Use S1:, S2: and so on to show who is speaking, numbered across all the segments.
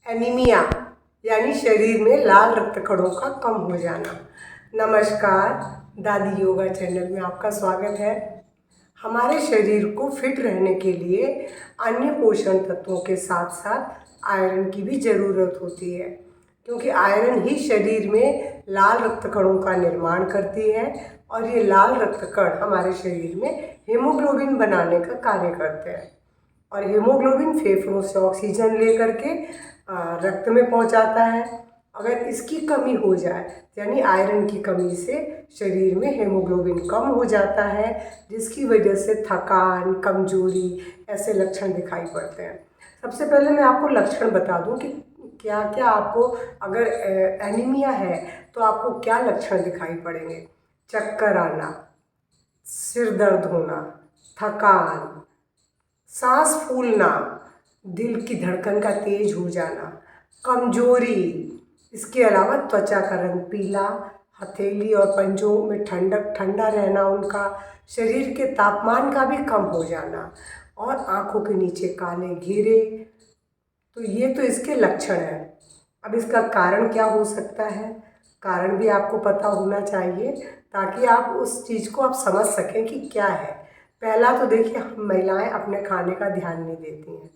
S1: Anaemia यानी शरीर में लाल रक्त कणों का कम हो जाना। नमस्कार, दादी योगा चैनल में आपका स्वागत है। हमारे शरीर को फिट रहने के लिए अन्य पोषण तत्वों के साथ साथ आयरन की भी ज़रूरत होती है, क्योंकि आयरन ही शरीर में लाल रक्त कणों का निर्माण करती है और ये लाल रक्त कण हमारे शरीर में हीमोग्लोबिन बनाने का कार्य करते हैं। और हीमोग्लोबिन फेफड़ों से ऑक्सीजन लेकर के रक्त में पहुंचाता है। अगर इसकी कमी हो जाए यानी आयरन की कमी से शरीर में हीमोग्लोबिन कम हो जाता है, जिसकी वजह से थकान, कमजोरी ऐसे लक्षण दिखाई पड़ते हैं। सबसे पहले मैं आपको लक्षण बता दूं कि क्या क्या आपको अगर एनीमिया है तो आपको क्या लक्षण दिखाई पड़ेंगे। चक्कर आना, सिर दर्द होना, थकान, सांस फूलना, दिल की धड़कन का तेज हो जाना, कमजोरी। इसके अलावा त्वचा का रंग पीला, हथेली और पंजों में ठंडा रहना, उनका शरीर के तापमान का भी कम हो जाना और आंखों के नीचे काले घेरे। तो ये तो इसके लक्षण हैं। अब इसका कारण क्या हो सकता है, कारण भी आपको पता होना चाहिए ताकि आप उस चीज़ को आप समझ सकें कि क्या है। पहला तो देखिए, हम महिलाएं अपने खाने का ध्यान नहीं देती हैं,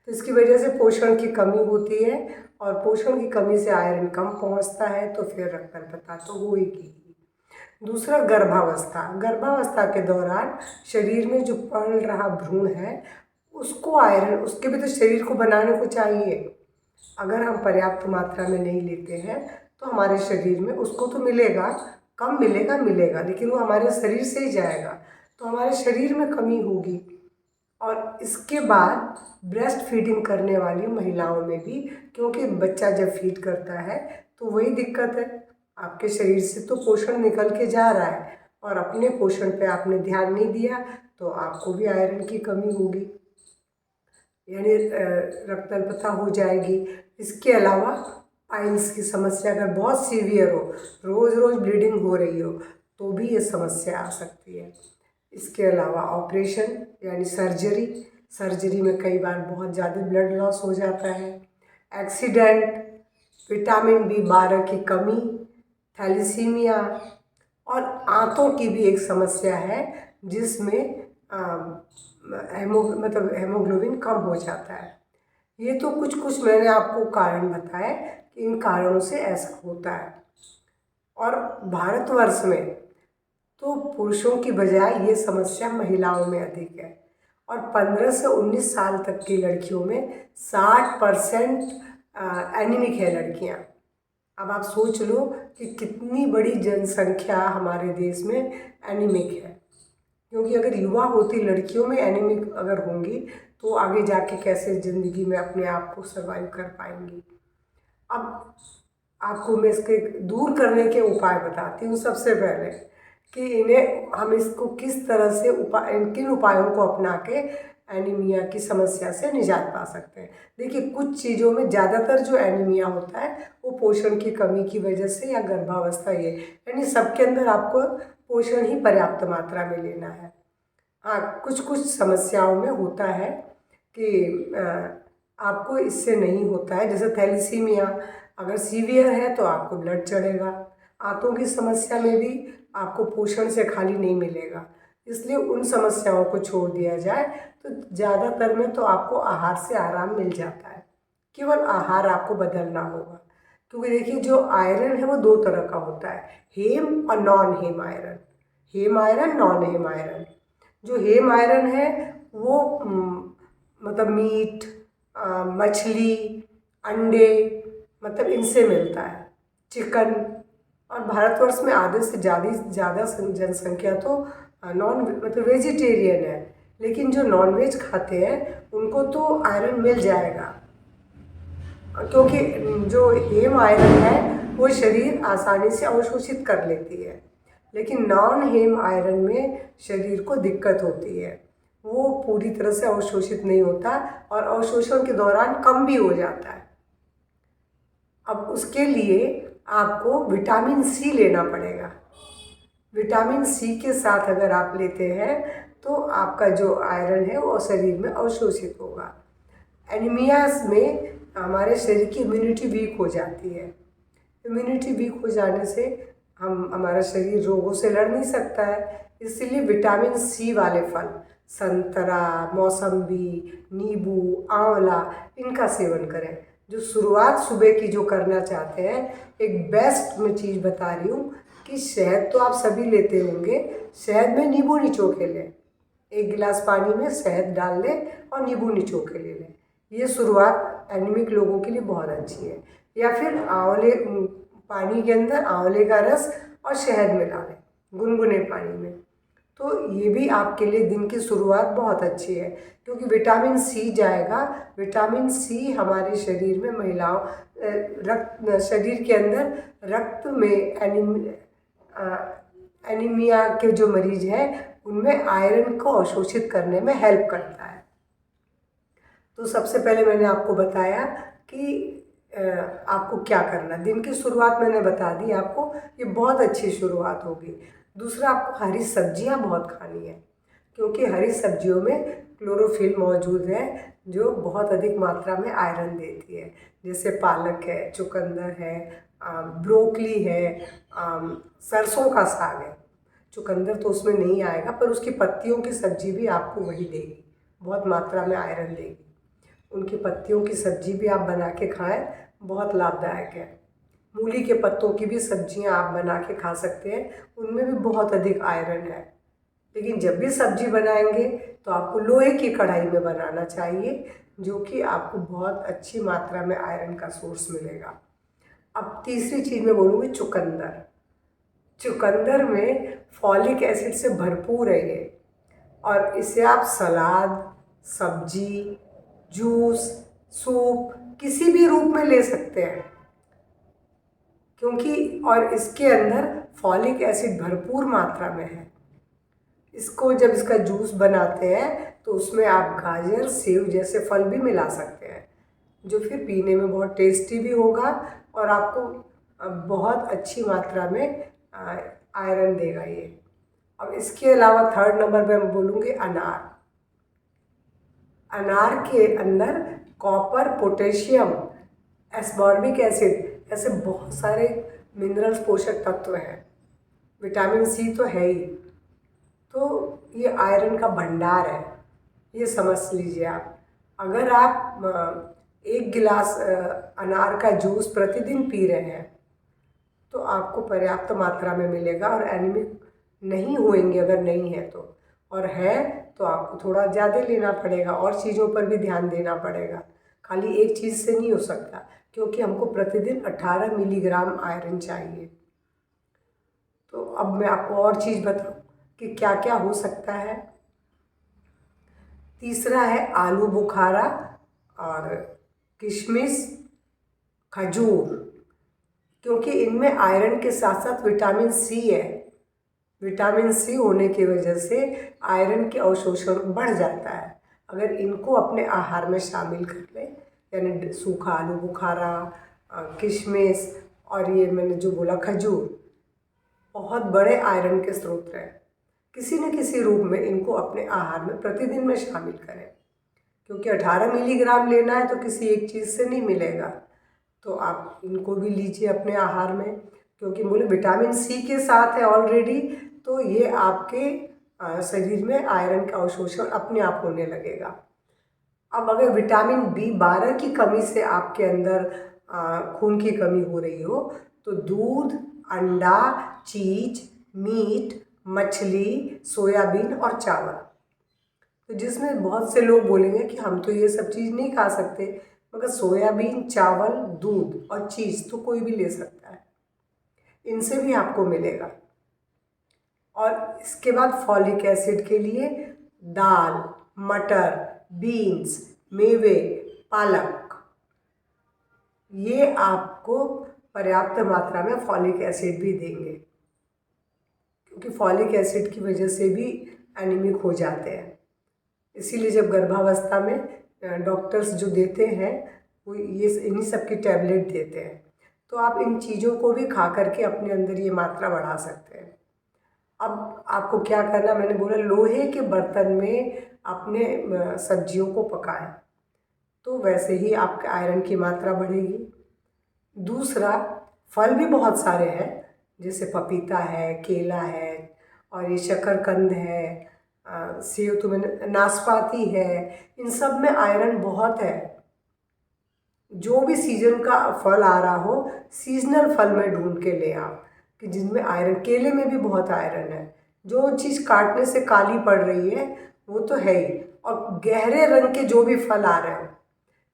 S1: तो इसकी वजह से पोषण की कमी होती है और पोषण की कमी से आयरन कम पहुंचता है, तो फिर रक्तअल्पता तो होगी। दूसरा, गर्भावस्था के दौरान शरीर में जो पल रहा भ्रूण है उसको आयरन, उसके भी तो शरीर को बनाने को चाहिए। अगर हम पर्याप्त मात्रा में नहीं लेते हैं तो हमारे शरीर में उसको तो मिलेगा, कम मिलेगा, लेकिन वो हमारे शरीर से ही जाएगा, तो हमारे शरीर में कमी होगी। और इसके बाद ब्रेस्ट फीडिंग करने वाली महिलाओं में भी, क्योंकि बच्चा जब फीड करता है तो वही दिक्कत है, आपके शरीर से तो पोषण निकल के जा रहा है और अपने पोषण पे आपने ध्यान नहीं दिया तो आपको भी आयरन की कमी होगी, यानी रक्तअल्पता हो जाएगी। इसके अलावा पाइल्स की समस्या अगर बहुत सीवियर हो, रोज़ रोज़ ब्लीडिंग हो रही हो, तो भी ये समस्या आ सकती है। इसके अलावा ऑपरेशन यानी सर्जरी में कई बार बहुत ज़्यादा ब्लड लॉस हो जाता है। एक्सीडेंट, विटामिन बी 12 की कमी, थैलीसीमिया और आंतों की भी एक समस्या है जिसमें हेमोग्लोबिन कम हो जाता है। ये तो कुछ मैंने आपको कारण बताए कि इन कारणों से ऐसा होता है। और भारतवर्ष में तो पुरुषों की बजाय ये समस्या महिलाओं में अधिक है और 15 से 19 साल तक की लड़कियों में 60% एनीमिक है लड़कियां। अब आप सोच लो कि कितनी बड़ी जनसंख्या हमारे देश में एनीमिक है, क्योंकि अगर युवा होती लड़कियों में एनीमिक अगर होंगी तो आगे जाके कैसे ज़िंदगी में अपने आप को सर्वाइव कर पाएंगी। अब आपको मैं इसके दूर करने के उपाय बताती हूँ। सबसे पहले कि इन्हें हम इसको किस तरह से किन उपायों को अपना के एनीमिया की समस्या से निजात पा सकते हैं। देखिए, कुछ चीज़ों में ज़्यादातर जो एनीमिया होता है वो पोषण की कमी की वजह से या गर्भावस्था, ये यानी सबके अंदर आपको पोषण ही पर्याप्त मात्रा में लेना है। हाँ, कुछ समस्याओं में होता है कि आपको इससे नहीं होता है, जैसे थैलीसीमिया अगर सीवियर है तो आपको ब्लड चढ़ेगा। आंतों की समस्या में भी आपको पोषण से खाली नहीं मिलेगा, इसलिए उन समस्याओं को छोड़ दिया जाए तो ज़्यादातर में तो आपको आहार से आराम मिल जाता है। केवल आहार आपको बदलना होगा, क्योंकि देखिए जो आयरन है वो 2 तरह का होता है, हेम और नॉन हेम आयरन। हेम आयरन, नॉन हेम आयरन। जो हेम आयरन है वो मतलब मीट, मछली, अंडे, मतलब इनसे मिलता है, चिकन। और भारतवर्ष में आधे से ज़्यादा जनसंख्या तो नॉन मतलब वेजिटेरियन है, लेकिन जो नॉनवेज खाते हैं उनको तो आयरन मिल जाएगा, क्योंकि जो हेम आयरन है वो शरीर आसानी से अवशोषित कर लेती है, लेकिन नॉन हेम आयरन में शरीर को दिक्कत होती है, वो पूरी तरह से अवशोषित नहीं होता और अवशोषण के दौरान कम भी हो जाता है। अब उसके लिए आपको विटामिन सी लेना पड़ेगा। विटामिन सी के साथ अगर आप लेते हैं तो आपका जो आयरन है वो शरीर में अवशोषित होगा। एनीमिया में हमारे शरीर की इम्यूनिटी वीक हो जाती है। इम्यूनिटी वीक हो जाने से हमारा शरीर रोगों से लड़ नहीं सकता है। इसलिए विटामिन सी वाले फल, संतरा, मौसम्बी, नींबू, आंवला, इनका सेवन करें। जो शुरुआत सुबह की जो करना चाहते हैं, एक बेस्ट मैं चीज़ बता रही हूँ कि शहद तो आप सभी लेते होंगे। शहद में नींबू निचो के लें, 1 गिलास पानी में शहद डाल लें और नींबू निचो के ले लें। ये शुरुआत एनीमिक लोगों के लिए बहुत अच्छी है। या फिर आंवले, पानी के अंदर आंवले का रस और शहद मिला लें गुनगुने पानी में, तो ये भी आपके लिए दिन की शुरुआत बहुत अच्छी है, क्योंकि विटामिन सी जाएगा। विटामिन सी हमारे शरीर में महिलाओं शरीर के अंदर रक्त में एनीमिया के जो मरीज हैं उनमें आयरन को अवशोषित करने में हेल्प करता है। तो सबसे पहले मैंने आपको बताया कि आपको क्या करना। दिन की शुरुआत मैंने बता दी आपको, ये बहुत अच्छी शुरुआत होगी। दूसरा, आपको हरी सब्जियां बहुत खानी है, क्योंकि हरी सब्जियों में क्लोरोफिल मौजूद है जो बहुत अधिक मात्रा में आयरन देती है। जैसे पालक है, चुकंदर है, ब्रोकली है, सरसों का साग है। चुकंदर तो उसमें नहीं आएगा, पर उसकी पत्तियों की सब्जी भी आपको वही देगी, बहुत मात्रा में आयरन देगी। उनकी पत्तियों की सब्जी भी आप बना के खाएं, बहुत लाभदायक है। मूली के पत्तों की भी सब्जियां आप बना के खा सकते हैं, उनमें भी बहुत अधिक आयरन है। लेकिन जब भी सब्जी बनाएंगे तो आपको लोहे की कढ़ाई में बनाना चाहिए, जो कि आपको बहुत अच्छी मात्रा में आयरन का सोर्स मिलेगा। अब तीसरी चीज़ मैं बोलूँगी चुकंदर। चुकंदर में फॉलिक एसिड से भरपूर है ये, और इसे आप सलाद, सब्जी, जूस, सूप किसी भी रूप में ले सकते हैं, क्योंकि और इसके अंदर फॉलिक एसिड भरपूर मात्रा में है। इसको जब इसका जूस बनाते हैं तो उसमें आप गाजर, सेब जैसे फल भी मिला सकते हैं, जो फिर पीने में बहुत टेस्टी भी होगा और आपको बहुत अच्छी मात्रा में आयरन देगा ये। अब इसके अलावा थर्ड नंबर पे मैं बोलूँगी अनार। अनार के अंदर कॉपर, पोटेशियम, एस्कॉर्बिक एसिड, ऐसे बहुत सारे मिनरल्स, पोषक तत्व हैं। विटामिन सी तो है ही, तो ये आयरन का भंडार है, ये समझ लीजिए आप। अगर आप 1 गिलास अनार का जूस प्रतिदिन पी रहे हैं तो आपको पर्याप्त मात्रा में मिलेगा, और एनीमिक नहीं होएंगे अगर नहीं है तो, और है तो आपको थोड़ा ज़्यादा लेना पड़ेगा और चीज़ों पर भी ध्यान देना पड़ेगा। खाली एक चीज़ से नहीं हो सकता, क्योंकि हमको प्रतिदिन 18 मिलीग्राम आयरन चाहिए। तो अब मैं आपको और चीज़ बताऊँ कि क्या क्या हो सकता है। तीसरा है आलू बुखारा और किशमिश, खजूर, क्योंकि इनमें आयरन के साथ साथ विटामिन सी है। विटामिन सी होने की वजह से आयरन के अवशोषण बढ़ जाता है। अगर इनको अपने आहार में शामिल कर लें, यानी सूखा आलू बुखारा, किशमिश और ये मैंने जो बोला खजूर, बहुत बड़े आयरन के स्रोत हैं। किसी न किसी रूप में इनको अपने आहार में प्रतिदिन में शामिल करें, क्योंकि 18 मिलीग्राम लेना है तो किसी एक चीज़ से नहीं मिलेगा। तो आप इनको भी लीजिए अपने आहार में, क्योंकि बोले विटामिन सी के साथ है ऑलरेडी, तो ये आपके शरीर में आयरन का अवशोषण अपने आप होने लगेगा। अब अगर विटामिन B12 की कमी से आपके अंदर खून की कमी हो रही हो, तो दूध, अंडा, चीज, मीट, मछली, सोयाबीन और चावल, तो जिसमें बहुत से लोग बोलेंगे कि हम तो ये सब चीज़ नहीं खा सकते, मगर सोयाबीन, चावल, दूध और चीज़ तो कोई भी ले सकता है, इनसे भी आपको मिलेगा। और इसके बाद फॉलिक एसिड के लिए दाल, मटर, बीन्स, मेवे, पालक, ये आपको पर्याप्त मात्रा में फॉलिक एसिड भी देंगे, क्योंकि फॉलिक एसिड की वजह से भी एनीमिक हो जाते हैं। इसीलिए जब गर्भावस्था में डॉक्टर्स जो देते हैं वो ये इन्हीं सब की टैबलेट देते हैं, तो आप इन चीज़ों को भी खा करके अपने अंदर ये मात्रा बढ़ा सकते हैं। अब आपको क्या करना, मैंने बोला लोहे के बर्तन में अपने सब्जियों को पकाएं, तो वैसे ही आपके आयरन की मात्रा बढ़ेगी। दूसरा, फल भी बहुत सारे हैं, जैसे पपीता है, केला है, और ये शकरकंद है, सेव तो मैंने, नाशपाती है। इन सब में आयरन बहुत है। जो भी सीजन का फल आ रहा हो, सीजनल फल में ढूंढ के ले आओ कि जिनमें आयरन, केले में भी बहुत आयरन है। जो चीज़ काटने से काली पड़ रही है वो तो है ही। और गहरे रंग के जो भी फल आ रहे हो,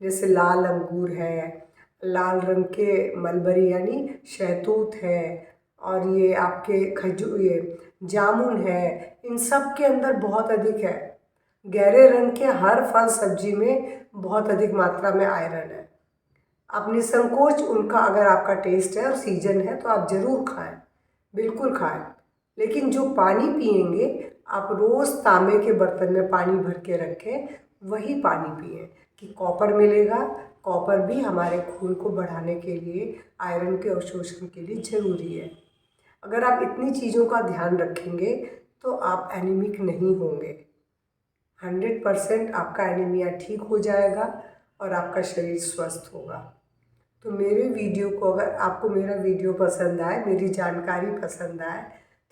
S1: जैसे लाल अंगूर है, लाल रंग के मलबरी यानी शहतूत है, और ये आपके खजूर, ये जामुन है, इन सब के अंदर बहुत अधिक है। गहरे रंग के हर फल सब्जी में बहुत अधिक मात्रा में आयरन है। आप निसंकोच उनका, अगर आपका टेस्ट है और सीजन है तो आप ज़रूर खाएं, बिल्कुल खाएं। लेकिन जो पानी पिएंगे, आप रोज़ तांबे के बर्तन में पानी भर के रखें, वही पानी पिएं कि कॉपर मिलेगा। कॉपर भी हमारे खून को बढ़ाने के लिए, आयरन के अवशोषण के लिए ज़रूरी है। अगर आप इतनी चीज़ों का ध्यान रखेंगे तो आप एनीमिक नहीं होंगे। 100% आपका एनीमिया ठीक हो जाएगा और आपका शरीर स्वस्थ होगा। तो मेरे वीडियो को, अगर आपको मेरा वीडियो पसंद आए, मेरी जानकारी पसंद आए,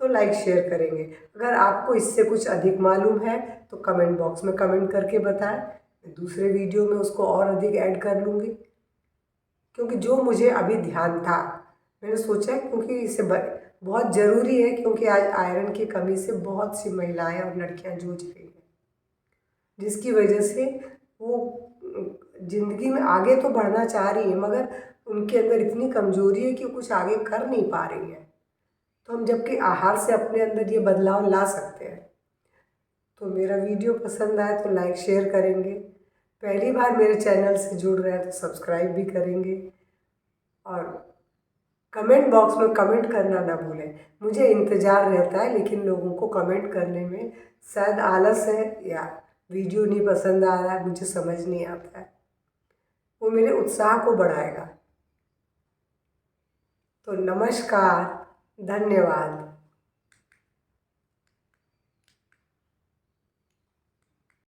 S1: तो लाइक शेयर करेंगे। अगर आपको इससे कुछ अधिक मालूम है तो कमेंट बॉक्स में कमेंट करके बताएं। मैं दूसरे वीडियो में उसको और अधिक ऐड कर लूँगी, क्योंकि जो मुझे अभी ध्यान था, मैंने सोचा क्योंकि इसे बहुत ज़रूरी है, क्योंकि आज आयरन की कमी से बहुत सी महिलाएं और लड़कियां जूझ रही हैं, जिसकी वजह से वो ज़िंदगी में आगे तो बढ़ना चाह रही है, मगर उनके अंदर इतनी कमज़ोरी है कि वो कुछ आगे कर नहीं पा रही है। तो हम जबकि आहार से अपने अंदर ये बदलाव ला सकते हैं। तो मेरा वीडियो पसंद आए तो लाइक शेयर करेंगे। पहली बार मेरे चैनल से जुड़ रहे हैं तो सब्सक्राइब भी करेंगे, और कमेंट बॉक्स में कमेंट करना ना भूलें। मुझे इंतज़ार रहता है, लेकिन लोगों को कमेंट करने में शायद आलस है या वीडियो नहीं पसंद आ रहा है, मुझे समझ नहीं आता है। वो मेरे उत्साह को बढ़ाएगा। तो नमस्कार, धन्यवाद।